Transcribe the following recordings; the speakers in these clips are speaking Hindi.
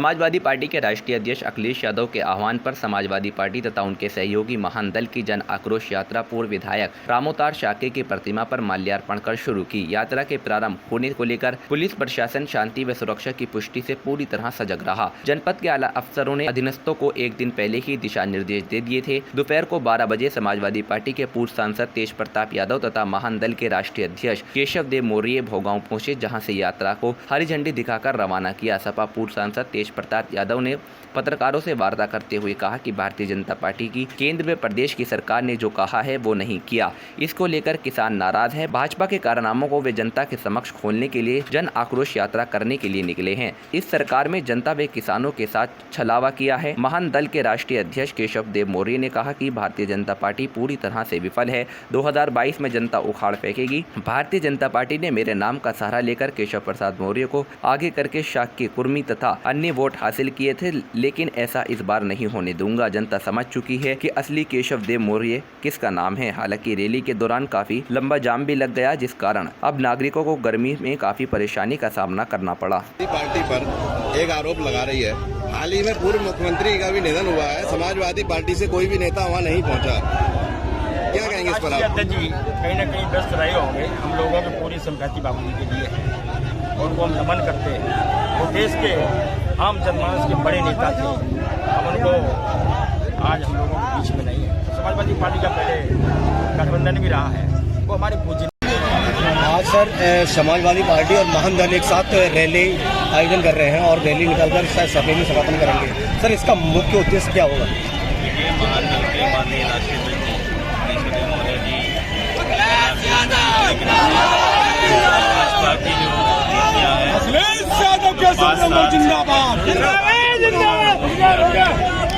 समाजवादी पार्टी के राष्ट्रीय अध्यक्ष अखिलेश यादव के आह्वान पर समाजवादी पार्टी तथा उनके सहयोगी महान दल की जन आक्रोश यात्रा पूर्व विधायक रामोतार शाक्य की प्रतिमा पर माल्यार्पण कर शुरू की। यात्रा के प्रारंभ होने को लेकर पुलिस प्रशासन शांति व सुरक्षा की पुष्टि से पूरी तरह सजग रहा। जनपद के आला अफसरों ने अधीनस्थों को एक दिन पहले ही दिशा निर्देश दे दिए थे। दोपहर को 12 बजे समाजवादी पार्टी के पूर्व सांसद तेज प्रताप यादव तथा महान दल के राष्ट्रीय अध्यक्ष केशव देव मौर्य भोगांव पहुंचे, जहां से यात्रा को हरी झंडी दिखाकर रवाना किया। सपा पूर्व सांसद तेज प्रताप यादव ने पत्रकारों से वार्ता करते हुए कहा कि भारतीय जनता पार्टी की केंद्र व प्रदेश की सरकार ने जो कहा है वो नहीं किया। इसको लेकर किसान नाराज है। भाजपा के कारनामों को वे जनता के समक्ष खोलने के लिए जन आक्रोश यात्रा करने के लिए निकले हैं। इस सरकार में जनता व किसानों के साथ छलावा किया है। महान दल के राष्ट्रीय अध्यक्ष केशव देव मौर्य ने कहा कि भारतीय जनता पार्टी पूरी तरह से विफल है। 2022 में जनता उखाड़ फेंकेगी। भारतीय जनता पार्टी ने मेरे नाम का सहारा लेकर केशव प्रसाद मौर्य को आगे करके शाक्य, कुर्मी तथा अन्य वोट हासिल किए थे, लेकिन ऐसा इस बार नहीं होने दूंगा। जनता समझ चुकी है कि असली केशव देव मौर्य किसका नाम है। हालांकि रैली के दौरान काफी लंबा जाम भी लग गया, जिस कारण अब नागरिकों को गर्मी में काफी परेशानी का सामना करना पड़ा। पार्टी पर एक आरोप लगा रही है। हाल ही में पूर्व मुख्यमंत्री का भी निधन हुआ है। समाजवादी पार्टी से कोई भी नेता वहाँ नहीं पहुँचा। क्या कहेंगे इस पर? अध्यक्ष जी कहीं न कहीं व्यस्त रहे होंगे। हम लोगों की पूरी सिंपैथी बाबूजी के लिए है और उनको हम नमन करते हैं। वो देश के आम जनमानस के बड़े नेता थे। हम उनको आज हम लोगों के बीच में नहीं है। समाजवादी पार्टी का पहले गठबंधन भी रहा है, वो हमारी पूंजी। आज सर समाजवादी पार्टी और महान दल एक साथ रैली आयोजन कर रहे हैं और रैली निकालकर शायद सभा में समापन करेंगे। सर इसका मुख्य उद्देश्य क्या होगा? देखिए, महान दल के माननीय राष्ट्रीय अध्यक्ष केशव देव मौर्य जी भाजपा की जो नीतियाँ हैं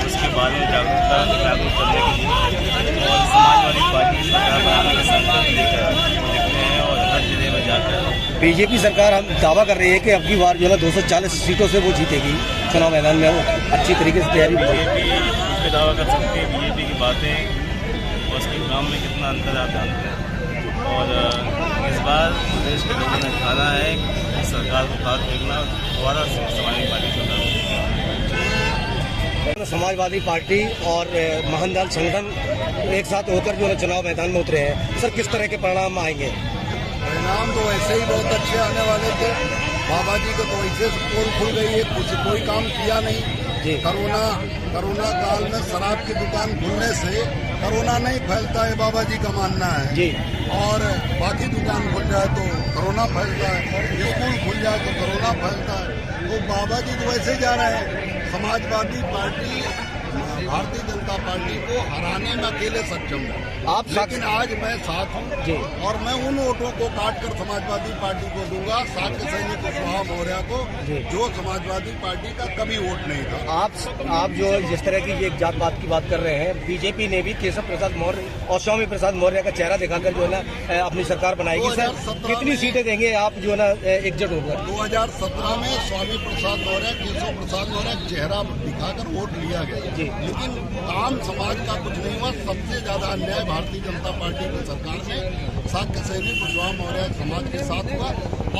उसके बारे में जागरूक करने के लिए और समाजवादी पार्टी सरकार बनाने का संकल्प लेकर निकले हैं और हर जिले में जाकर बीजेपी सरकार हम दावा कर रही है कि अब की बार जो है 240 सीटों से वो जीतेगी चुनाव मैदान में। वो अच्छी तरीके से तैयारी बीजेपी उस पर दावा कर सकती है। बीजेपी की बातें उसके काम में कितना अंतर आता है और इस बार प्रदेश के लोगों ने ठाना है कि सरकार को खाद फेंकना दोबारा समाजवादी पार्टी सरकार। समाजवादी पार्टी और महान दल संगठन एक साथ होकर जो है चुनाव मैदान में उतरे हैं। सर किस तरह के परिणाम आएंगे? परिणाम तो ऐसे ही बहुत अच्छे आने वाले थे। बाबा जी को तो ऐसे पोल खुल गई है, कोई काम किया नहीं। कोरोना काल में शराब की दुकान खुलने से कोरोना नहीं फैलता है, बाबा जी का मानना है जी। और बाकी दुकान खुल जाए तो कोरोना फैलता है, स्कूल खुल जाए तो कोरोना फैलता है। तो बाबा जी तो वैसे जा रहे हैं। समाजवादी पार्टी भारतीय जनता पार्टी को हराने में अकेले सक्षम है। लेकिन आज मैं साथ हूँ और मैं उन वोटों को काटकर समाजवादी पार्टी को दूंगा, शाक्य सैनिक कुशवाहा मौर्य को, जो समाजवादी पार्टी का कभी वोट नहीं था। आप जो जिस तरह की ये जात पात की बात कर रहे हैं, बीजेपी ने भी केशव प्रसाद मौर्य और स्वामी प्रसाद मौर्य का चेहरा दिखाकर जो है ना अपनी सरकार बनाएगी। सर कितनी सीटें देंगे आप जो है ना एकजुट होकर? 2017 में स्वामी प्रसाद मौर्य, केशव प्रसाद मौर्य चेहरा दिखाकर वोट लिया गया, लेकिन काम समाज का कुछ नहीं हुआ। सबसे ज्यादा अन्याय भारतीय जनता पार्टी की सरकार में शाक्य सैनिक कुशवाहा मौर्य समाज के साथ हुआ।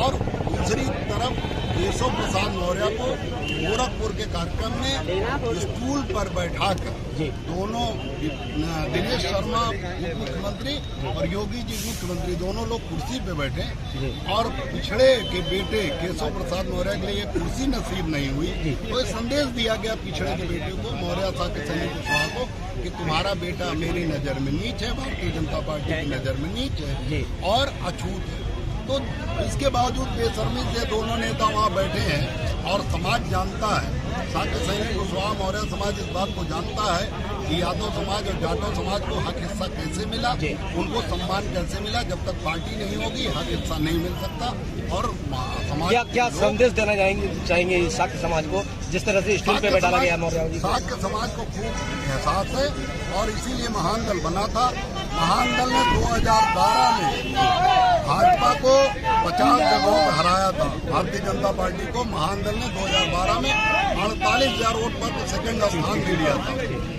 और दूसरी तरफ केशव प्रसाद मौर्य को गोरखपुर के कार्यक्रम में स्टूल पर बैठाकर दोनों दिनेश शर्मा उप मुख्यमंत्री और योगी जी मुख्यमंत्री दोनों लोग कुर्सी पे बैठे और पिछड़े के बेटे केशव प्रसाद मौर्य के लिए कुर्सी नसीब नहीं हुई। तो ये संदेश दिया गया पिछड़े के बेटे को, मौर्य शाक्य सैनिक कुशवाहा को, कि तुम्हारा बेटा मेरी नजर में नीच है, भारतीय जनता पार्टी की नजर में नीच है और अछूत है। तो इसके बावजूद बेशर्मी से दोनों नेता वहाँ बैठे हैं और समाज जानता है, शाक्य सैनिक कुशवाहा मौर्य समाज इस बात को जानता है कि यादव समाज और जाटव समाज को हक हिस्सा कैसे मिला, उनको सम्मान कैसे मिला। जब तक पार्टी नहीं होगी हक हिस्सा नहीं मिल सकता। और समाज क्या संदेश देना चाहेंगे शाक्य समाज को, जिस तरह से स्टूल पे बैठाया गया मौर्य जी? शाक्य समाज को खूब एहसास है और इसीलिए महान दल बना था। महान दल ने 2012 में भाजपा को 50 जगहों पर हराया था। भारतीय जनता पार्टी को महान दल ने 2012 में 48,000 वोट पर सेकंड स्थान दे दिया था।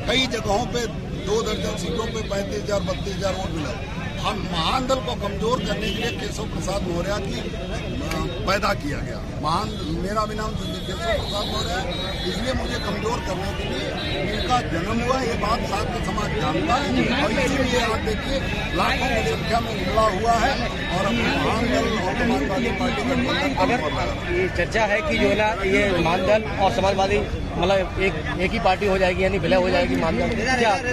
कई जगहों पे 2 दर्जन सीटों पे 35,000 32,000 वोट मिला। हम महान दल को कमजोर करने के लिए केशव प्रसाद मौर्य की पैदा किया गया। महान मेरा भी नाम केशव प्रसाद मौर्य है, इसलिए मुझे कमजोर करने के लिए इनका जन्म हुआ, ये बात साध्य समाज जानता है। और इसीलिए आप देखिए लाखों की संख्या में उमड़ा हुआ है और अपने महान दल और समाजवादी पार्टी गठबंधन। अगर ये चर्चा है कि जो है ना ये महानदल और समाजवादी मतलब एक ही पार्टी हो जाएगी, यानी विलय हो जाएगी महानदल,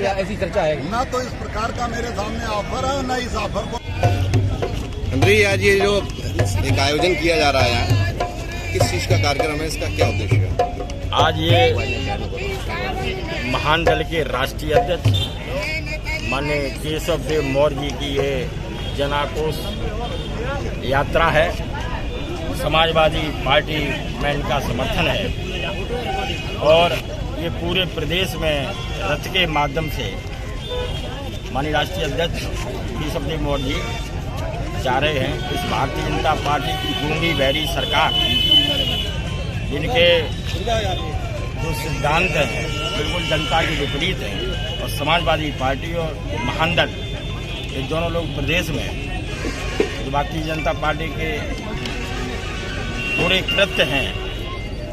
क्या ऐसी चर्चा है? ना तो इस प्रकार का मेरे सामने ऑफर है, न इस ऑफर को। आज ये जो एक आयोजन किया जा रहा है, किस चीज का कार्यक्रम है, इसका क्या उद्देश्य है? आज ये महान दल के राष्ट्रीय अध्यक्ष माननीय केशव देव मौर्य जी की ये जन आक्रोश यात्रा है। समाजवादी पार्टी में इनका समर्थन है और ये पूरे प्रदेश में रथ के माध्यम से माननीय राष्ट्रीय अध्यक्ष केशव देव मौर्य जी जा रहे हैं। इस भारतीय जनता पार्टी की गूंगी बहरी सरकार, इनके जो सिद्धांत हैं बिल्कुल जनता के विपरीत हैं और समाजवादी पार्टी और महानदल ये दोनों लोग प्रदेश में जो भारतीय जनता पार्टी के पूरे कृत्य हैं,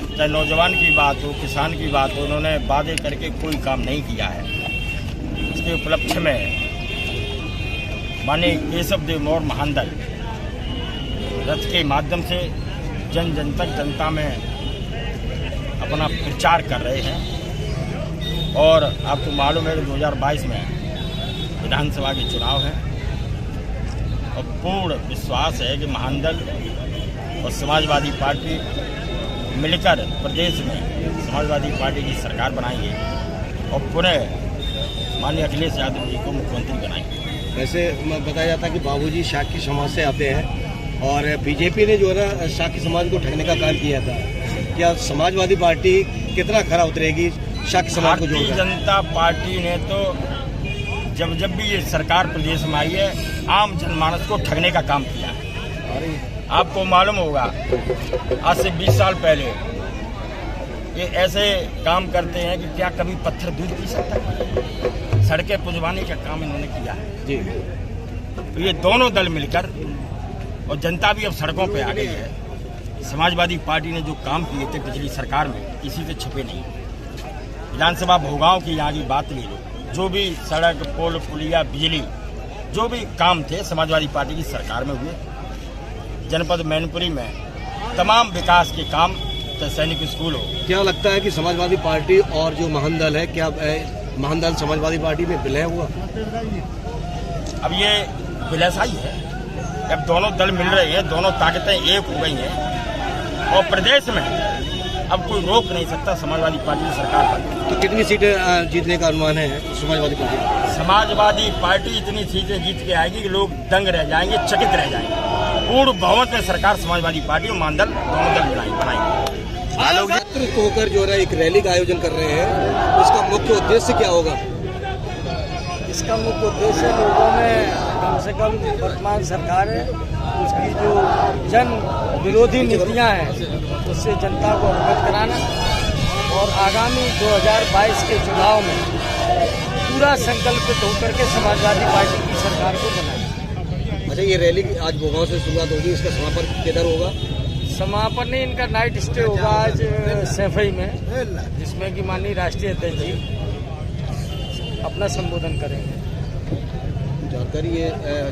चाहे नौजवान की बात हो, किसान की बात हो, उन्होंने वादे करके कोई काम नहीं किया है। इसके उपलक्ष्य में माननीय केशव देव मौर्य महानदल रथ के माध्यम से जन जन तक जनता में अपना प्रचार कर रहे हैं। और आपको मालूम है कि 2022 में विधानसभा के चुनाव हैं और पूर्ण विश्वास है कि महानदल और समाजवादी पार्टी मिलकर प्रदेश में समाजवादी पार्टी की सरकार बनाएंगे और पुनः माननीय अखिलेश यादव जी को मुख्यमंत्री बनाएंगे। वैसे बताया जाता है कि बाबूजी शाक्य समाज से आते हैं और बीजेपी ने जो है ना शाक्य समाज को ठगने का काम किया था। क्या समाजवादी पार्टी कितना खरा उतरेगी शाक्य समाज को जोड़कर? भारतीय जनता पार्टी ने तो जब भी ये सरकार प्रदेश में आई है आम जनमानस को ठगने का काम किया है। आपको मालूम होगा आज से 20 साल पहले ये ऐसे काम करते हैं कि क्या कभी पत्थर दूध पी सकता है? सड़कें पुजवाने का काम इन्होंने किया है जी। तो ये दोनों दल मिलकर, और जनता भी अब सड़कों पे आ गई है। समाजवादी पार्टी ने जो काम किए थे पिछली सरकार में किसी से छुपे नहीं। विधानसभा भोगांव की यहाँ की बात ले लो, जो भी सड़क पुल पुलिया बिजली जो भी काम थे समाजवादी पार्टी की सरकार में हुए। जनपद मैनपुरी में तमाम विकास के काम, चाहे सैनिक स्कूल हो। क्या लगता है कि समाजवादी पार्टी और जो महानदल है, क्या महानदल समाजवादी पार्टी में विलय हुआ? अब ये विलयशाही है, अब दोनों दल मिल रहे हैं, दोनों ताकतें एक हो गई हैं और प्रदेश में अब कोई रोक नहीं सकता समाजवादी पार्टी की सरकार पर। तो कितनी सीटें जीतने का अनुमान है समाजवादी पार्टी? समाजवादी पार्टी इतनी सीटें जीत के आएगी कि लोग दंग रह जाएंगे, चकित रह जाएंगे। पूर्ण बहुमत में सरकार समाजवादी पार्टी और महानदल दोनों दल बनाएंगे। एकत्रित होकर जो है एक रैली का आयोजन कर रहे हैं, इसका मुख्य उद्देश्य क्या होगा? इसका मुख्य उद्देश्य लोगों में कम से कम वर्तमान सरकार है उसकी जो जन विरोधी नीतियां हैं उससे जनता को अवगत कराना और आगामी 2022 के चुनाव में पूरा संकल्पित होकर के समाजवादी पार्टी की सरकार को बनाना। अच्छा, ये रैली आज भोगांव से शुरुआत होगी, इसका समापन किधर होगा? समापन नहीं, इनका नाइट स्टे होगा आज सैफई में, जिसमें कि माननीय राष्ट्रीय अध्यक्ष जी अपना संबोधन करेंगे। जानकारी ये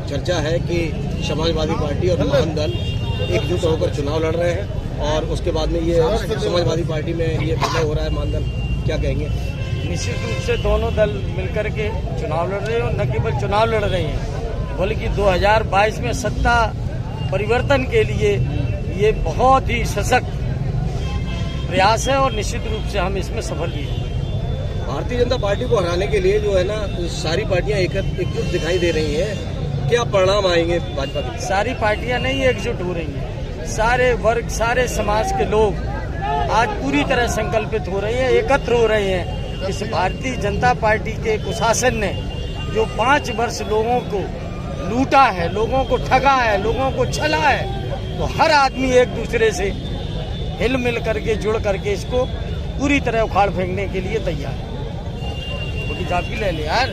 चर्चा है कि समाजवादी पार्टी और महानदल एकजुट होकर चुनाव लड़ रहे हैं और उसके बाद में ये समाजवादी पार्टी में ये विलय हो रहा है महानदल, क्या कहेंगे? निश्चित रूप से दोनों दल मिलकर के चुनाव लड़ रहे हैं और न केवल चुनाव लड़ रहे हैं बल्कि 2022 में सत्ता परिवर्तन के लिए ये बहुत ही सशक्त प्रयास है और निश्चित रूप से हम इसमें सफल भी हैं। भारतीय जनता पार्टी को हराने के लिए जो है ना सारी पार्टियां एकजुट दिखाई दे रही हैं, क्या परिणाम आएंगे भाजपा के? सारी पार्टियां नहीं एकजुट हो रही हैं, सारे वर्ग सारे समाज के लोग आज पूरी तरह संकल्पित हो रहे हैं, एकत्र हो रहे हैं। इस भारतीय जनता पार्टी के कुशासन ने जो 5 वर्ष लोगों को लूटा है, लोगों को ठगा है, लोगों को छला है, तो हर आदमी एक दूसरे से हिल मिल करके जुड़ करके इसको पूरी तरह उखाड़ फेंकने के लिए तैयार है। वो की ले यार।